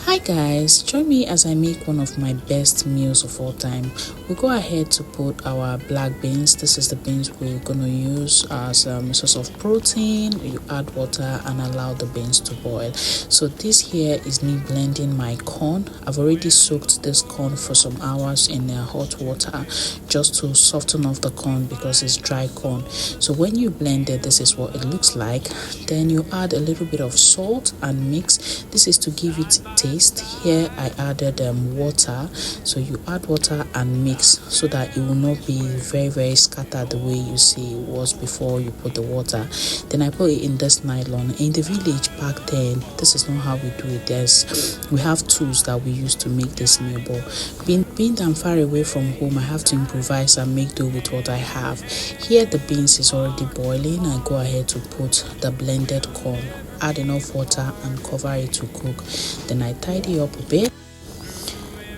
Hi guys, join me as I make one of my best meals of all time. We go ahead to put our black beans. This is the beans we're gonna use as a source of protein. You add water and allow the beans to boil. So this here is me blending my corn. I've already soaked this corn for some hours in hot water just to soften off the corn because it's dry corn. So when you blend it, this is what it looks like. Then you add a little bit of salt and mix. This is to give it taste. Here I added water, so you add water and mix so that it will not be very scattered the way you see it was before you put the water. Then I put it in this nylon. In the village back then, this is not how we do it. We have tools that we use to make this meal, but being that I'm far away from home, I have to improvise and make do with what I have. Here the beans is already boiling. I go ahead to put the blended corn, add enough water and cover it to cook. Then I tidy up a bit.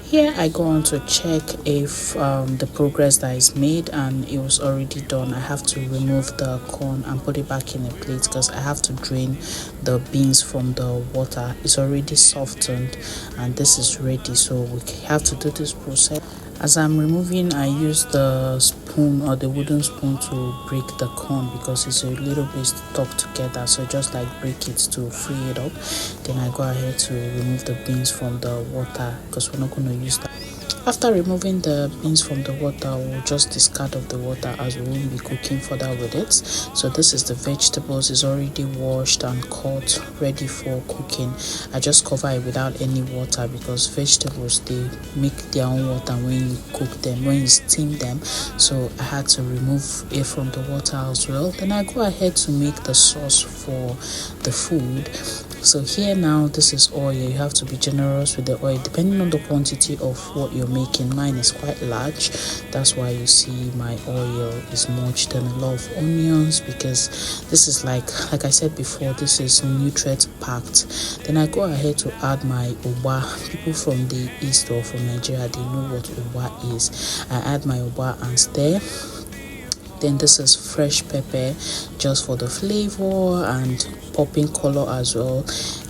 Here I go on to check if the progress that is made, and it was already done. I have to remove the corn and put it back in a plate because I have to drain the beans from the water. It's already softened and this is ready, so we have to do this process. As I'm removing, I use the spoon or the wooden spoon to break the corn because it's a little bit stuck together, so just like break it to free it up. Then I go ahead to remove the beans from the water because we're not going to use that. After removing the beans from the water, we'll just discard of the water as we won't be cooking further with it. So this is the vegetables. It's already washed and cut, ready for cooking. I just cover it without any water because vegetables, they make their own water when you cook them, when you steam them. So I had to remove it from the water as well. Then I go ahead to make the sauce for the food. So here now, this is oil. You have to be generous with the oil depending on the quantity of what you're making. Mine is quite large, that's why you see my oil is much. Then a lot of onions because this is like I said before, this is nutrient packed. Then I go ahead to add my uba. People from the east or from Nigeria, they know what uba is. I add my uba and stir. Then this is fresh pepper just for the flavor and popping color as well.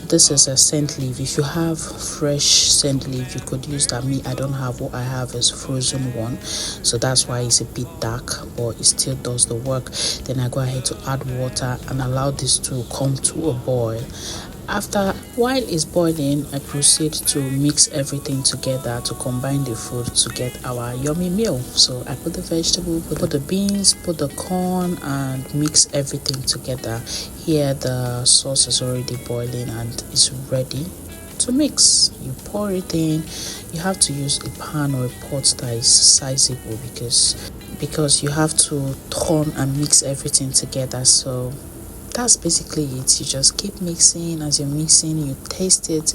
This is a scent leaf. If you have fresh scent leaf, you could use that. Me, I don't have. What I have is frozen one, so that's why it's a bit dark, but it still does the work. Then I go ahead to add water and allow this to come to a boil. While it's boiling, I proceed to mix everything together to combine the food to get our yummy meal. So I put the vegetable, put the beans, put the corn and mix everything together. Here the sauce is already boiling and it's ready to mix. You pour it in. You have to use a pan or a pot that is sizable because you have to turn and mix everything together. So that's basically it. You just keep mixing. As you're mixing, you taste it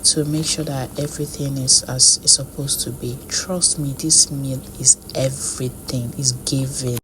to make sure that everything is as it's supposed to be. Trust me, this meal is everything. It's giving.